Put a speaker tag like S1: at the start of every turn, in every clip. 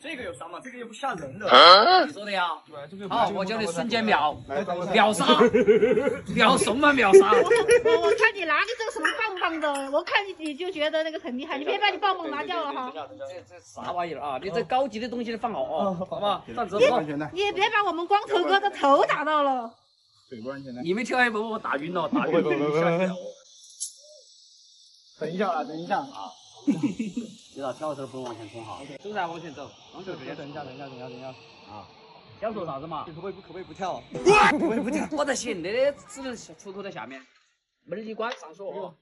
S1: 这个有伤吗？这个又不吓人的。
S2: 你说的呀？
S1: 对，这个。
S2: 好，我教你瞬间秒杀，秒怂吗？秒杀！
S3: 我看你拿的这个什么棒棒的，我看你就觉得那个很厉害，你别把你棒棒拿掉了哈。
S2: 这啥玩意儿啊？你这高级的东西放好哦，好吧？站直
S3: 放。你也别把我们光头哥的头打到了。
S1: 对，不安全的。
S2: 你没跳下把我打晕了，打晕
S1: 了。等一下啊，等一下啊。
S2: 知道跳的时候不用往前冲哈，是不是往前走？往前直接。
S1: 等一下
S2: 啊！想说啥子嘛？
S1: 可不可以不跳？
S2: 可不可以不跳？我才行，那个只能出口在下面，门一关上锁。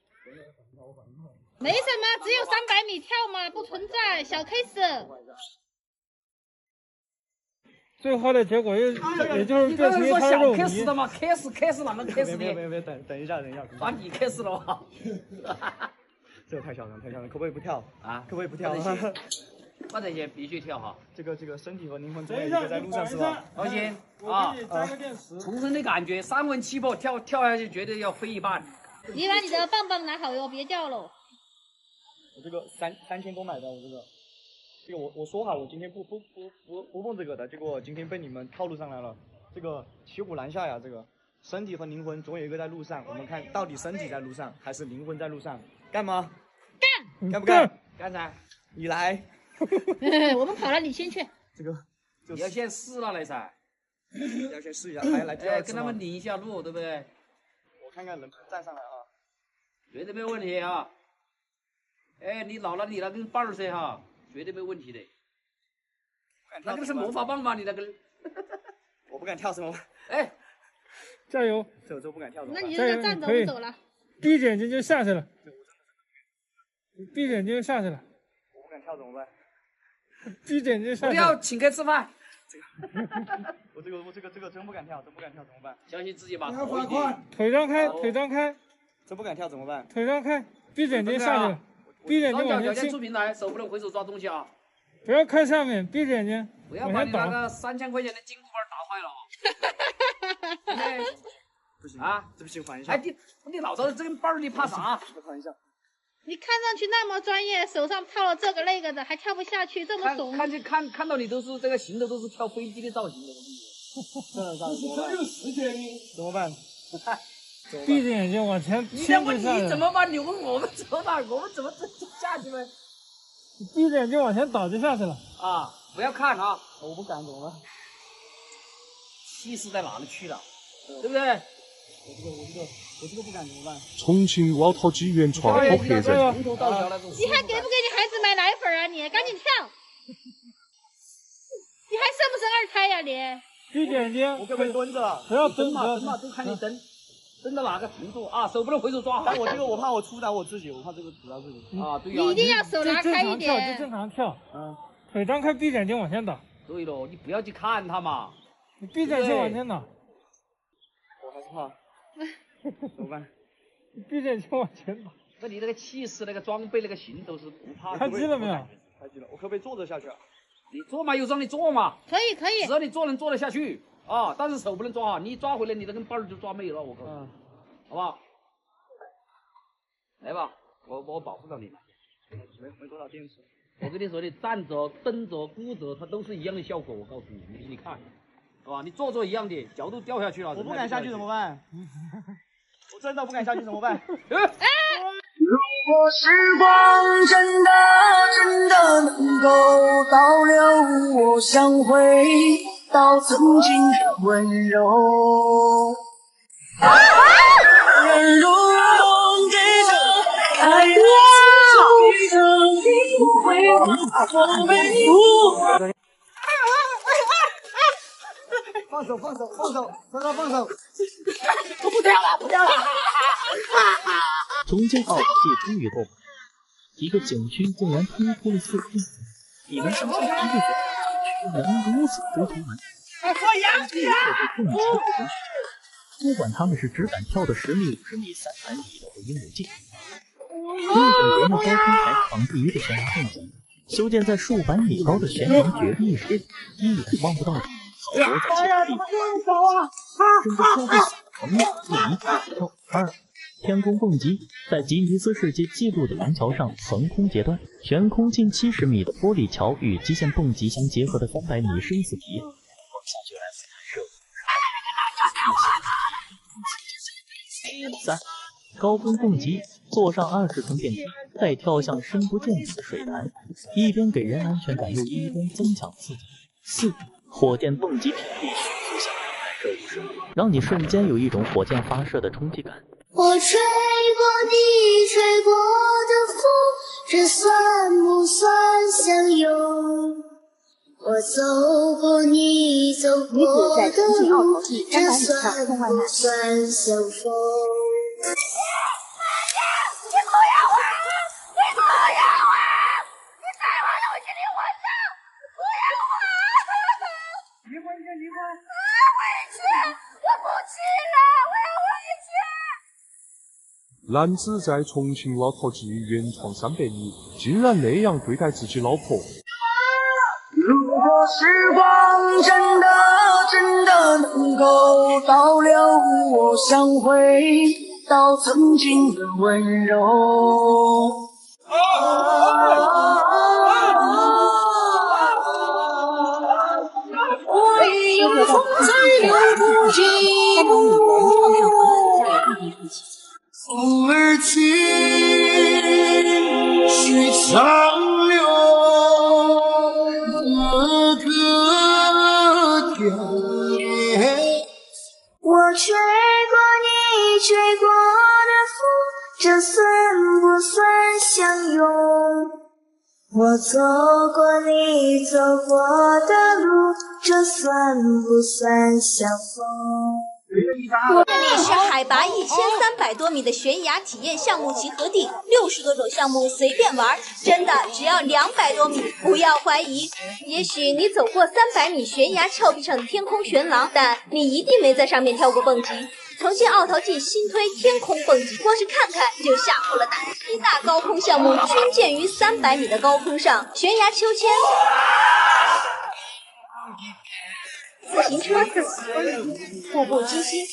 S3: 没什么，只有300米跳嘛，不存在小 case。
S4: 最后的结果也就是
S2: 这是说小 case 的嘛 ，case 哪能 case 的？
S1: 别，等一下，
S2: 把你 case 了吧？
S1: 这个太嚣张，可不可以不跳
S2: 啊？
S1: 可不可以不跳？
S2: 我这些必须跳哈。
S1: 这个身体和灵魂总有一个在路上是吧？
S2: 放心啊，重生的感觉，3魂7魄跳下去绝对要飞一半。
S3: 你把你的棒棒拿好哟，别掉了。
S1: 我这个3000多买的，我这个我说好，我今天不蹦这个的，结果今天被你们套路上来了。这个骑虎难下呀，这个身体和灵魂总有一个在路上，我们看到底身体在路上还是灵魂在路上？干吗？干不干？
S2: 干噻！
S1: 你来。
S3: 我们跑了，你先去。
S1: 这个
S2: 你要先试了来噻。
S1: 要先试一下，还来第2次
S2: 跟他们领一下路，对不对？
S1: 我看看能不能站上来啊。
S2: 绝对没有问题啊！哎，你老了，你那根棒儿噻哈，绝对没有问题的。那个是魔法棒吗？你那根？
S1: 我不敢跳，怎么办？
S2: 哎，
S4: 加油！
S1: 这不敢跳，
S3: 那你就站着，我走了。
S4: 闭着眼睛就下去了。闭着眼睛就下去了。
S1: 我不敢跳怎么办？
S4: 闭着眼睛下去。
S2: 不要请客吃饭。
S1: 我这个真不敢跳，怎么办？
S2: 相信自己吧。
S4: 腿张开，腿张开。
S1: 真不敢跳怎么办？
S4: 腿张开，闭着眼睛下去了。闭着眼睛往前
S2: 倾。出平台，手不能回手抓东西啊！
S4: 不要看上面，闭着眼睛。
S2: 不要把你那个3000块钱的金库板打坏了啊！
S1: 不行
S2: 啊，
S1: 对不起，缓一下。
S2: 哎，你老子这根棒你怕啥？
S1: 缓一下。
S3: 你看上去那么专业，手上套了这个那个的，还跳不下去，这么怂。
S2: 看到你都是这个行的都是跳飞机的造型的，我跟你
S1: 说。这有时间呢，怎么办？
S4: 闭着眼睛往前倾就下来。
S2: 你怎么办？你问我们怎么办？我们怎么下去呢？
S4: 闭着眼睛往前倒就下去了。
S2: 啊！不要看啊！
S1: 我不敢，怎么办？
S2: 气势在哪里去了？对不对？
S1: 我这个不敢怎么办？
S5: 重庆瓦塔基原创好客人。
S3: 你还给不给你孩子买奶粉啊？你赶紧跳！你还生不生2胎呀你？
S4: 闭着眼睛。
S1: 我可不可以蹲着？
S4: 不要蹲
S2: 嘛，都看你蹲到哪个程度啊！手不能回手抓。
S1: 但我这个我怕我触到我自己，我怕这个触到自己。
S2: 啊，对呀。
S3: 你一定要手拿开一点。
S4: 就正常跳。腿张开，闭着眼睛往前倒。
S2: 对喽，你不要去看他嘛。
S4: 你闭着眼睛往前倒。
S1: 我还是怕。怎么办？
S4: 你闭着眼睛往前倒。
S2: 那你那个气势、那个装备、那个行走是不怕的。
S4: 开机了没有？
S1: 开机了，我可不可以坐着下去啊？
S2: 你坐嘛，有让你坐嘛。
S3: 可以。
S2: 只要你坐能坐得下去啊，但是手不能抓啊，你一抓回来，你那根棒就抓没有了，我告诉你，好不好？来吧，我保护到你。
S1: 没多少电池。
S2: 我跟你说，你站着、蹬着、箍着，它都是一样的效果。我告诉你，你看，好吧？你坐着一样的，脚都掉下去了。
S1: 我不敢下去怎么办？我真的不敢下去怎么办？
S6: 如果时光真的能够倒流，我想回到曾经的温柔。人如梦给着爱的自己的灵魂，我没有。
S1: 放手，让他放手。
S6: 我不跳了。
S7: 中间奥界终于过，一个景区竟然突破了4天，你们相信一个景区能如此突突吗？
S6: 我养你啊！
S7: 不管他们是只敢跳的10米、50米、300米的回应无尽，另选择用高空台仿制鱼的悬崖陷阱，修建在数百米高的悬崖绝壁时，一眼望不到底。好多在前地，甚至跳不死，从1跳2，天空蹦极在吉尼斯世界纪录的廊桥上横空截断，悬空近70米的玻璃桥与极限蹦极相结合的300米生死题，往下去来回弹射。3. 高空蹦极，坐上20层电梯，再跳向深不见底的水潭，一边给人安全感，又一边增强刺激。4. 火箭蹦极频率迅速下降，50%，让你瞬间有一种火箭发射的冲击感。
S8: 我吹过你吹过的风，这算不算相拥？我走过你走过的路，这算不算相逢？
S5: 男子在重庆老陶基原创300米，竟然那样对待自己老婆。
S6: 如果时光真的能够倒流，我想回到曾经的温柔。我已有风再流不尽风儿轻，许长流，个天。
S8: 我吹过你吹过的风，这算不算相拥？我走过你走过的路，这算不算相逢？
S9: 这里是海拔1300多米的悬崖体验项目集合地，60多种项目随便玩，真的只要200多米，不要怀疑。也许你走过300米悬崖峭壁上的天空悬廊，但你一定没在上面跳过蹦极。重庆奥陶纪新推天空蹦极，光是看看就吓破了胆。7大高空项目均建于300米的高空上，悬崖秋千、自行车、步步惊心、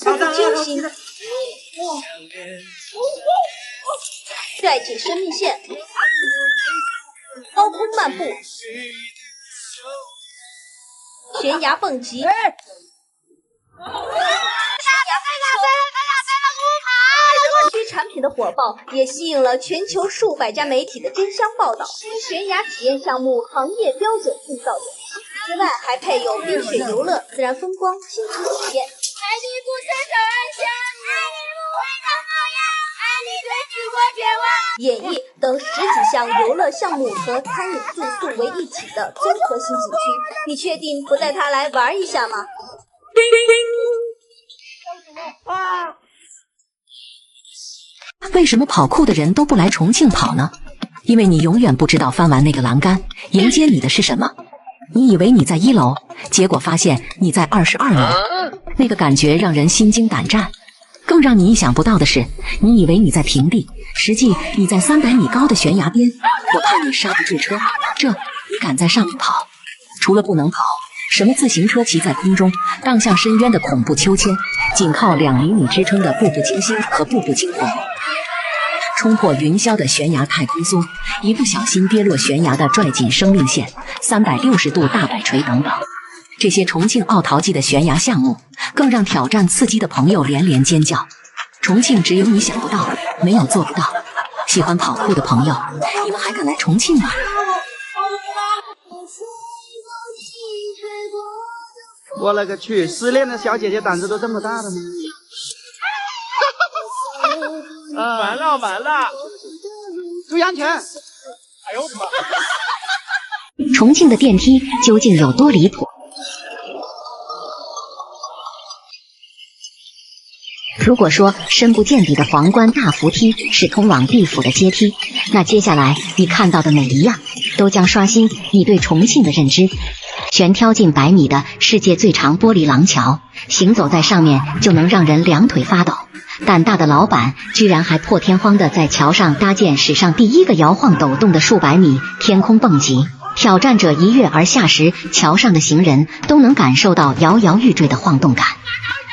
S9: 步步惊心、拽紧生命线、高空漫步、悬崖蹦极。这产品的火爆也吸引了全球数百家媒体的争相报道，悬崖体验项目行业标准缔造者。此外，还配有冰雪游乐、自然风光、亲子体验、
S8: 爱你不曾想象，爱你不会那么样，爱你对时过绝望。
S9: 演艺等10几项游乐项目和餐饮住宿为一体的综合性景区，你确定不带他来玩一下吗？
S10: 为什么跑酷的人都不来重庆跑呢？因为你永远不知道翻完那个栏杆，迎接你的是什么。你以为你在1楼，结果发现你在22楼，那个感觉让人心惊胆战。更让你意想不到的是，你以为你在平地，实际你在300米高的悬崖边。我怕你刹不住车，你敢在上面跑？除了不能跑，什么自行车骑在空中，荡向深渊的恐怖秋千，仅靠2厘米支撑的步步惊心和步步惊魂，冲破云霄的悬崖太空梭，一不小心跌落悬崖的拽紧生命线，360度大摆锤等等。这些重庆奥陶纪的悬崖项目，更让挑战刺激的朋友连连尖叫。重庆只有你想不到，没有做不到。喜欢跑酷的朋友，你们还敢来重庆吗？
S11: 我勒个去！失恋的小姐姐胆子都这么大的吗？
S1: 完了！
S11: 注意安全！
S1: 哎呦我的妈！
S10: 重庆的电梯究竟有多离谱？如果说深不见底的皇冠大扶梯是通往地府的阶梯，那接下来你看到的每一样都将刷新你对重庆的认知。悬挑近100米的世界最长玻璃廊桥，行走在上面就能让人两腿发抖。胆大的老板居然还破天荒地在桥上搭建史上第1个摇晃抖动的数百米天空蹦极，挑战者一跃而下时，桥上的行人都能感受到摇摇欲坠的晃动感。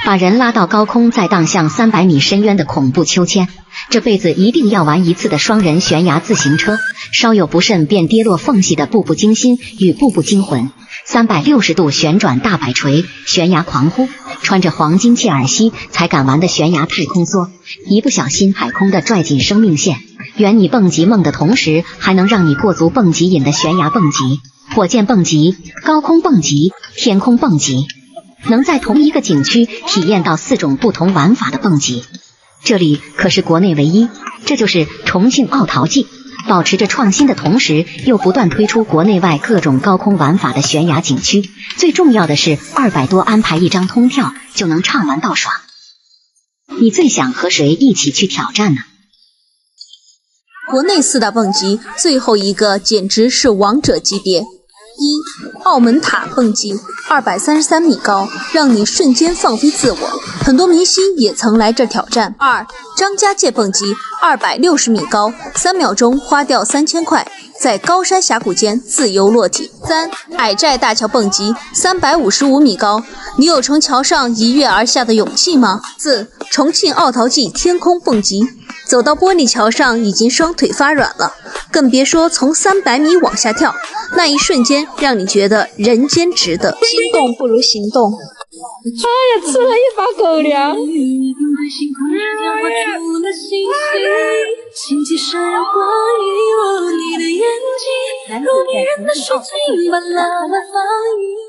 S10: 把人拉到高空，再荡向300米深渊的恐怖秋千，这辈子一定要玩一次的双人悬崖自行车，稍有不慎便跌落缝隙的步步惊心与步步惊魂，360度旋转大摆锤，悬崖狂呼，穿着黄金切耳膝才敢玩的悬崖太空梭，一不小心海空的拽紧生命线，圆你蹦极梦的同时，还能让你过足蹦极瘾的悬崖蹦极、火箭蹦极、高空蹦极、天空蹦极。能在同一个景区体验到4种不同玩法的蹦极，这里可是国内唯一。这就是重庆奥陶纪，保持着创新的同时，又不断推出国内外各种高空玩法的悬崖景区。最重要的是，200多安排1张通票就能畅玩到爽。你最想和谁一起去挑战呢？
S9: 国内4大蹦极，最后一个简直是王者级别。1. 澳门塔蹦极，233米高，让你瞬间放飞自我，很多明星也曾来这挑战。2. 张家界蹦极，260米高，3秒钟花掉3000块，在高山峡谷间自由落体。3. 矮寨大桥蹦极，355米高，你有从桥上一跃而下的勇气吗？4. 重庆奥陶纪天空蹦极，走到玻璃桥上已经双腿发软了，更别说从300米往下跳，那一瞬间让你觉得人间值得。心动不如行动。
S3: 哎呀，吃了一把狗粮。
S8: 星际闪耀光影，落入你的眼睛，如迷人的水晶般浪漫放映。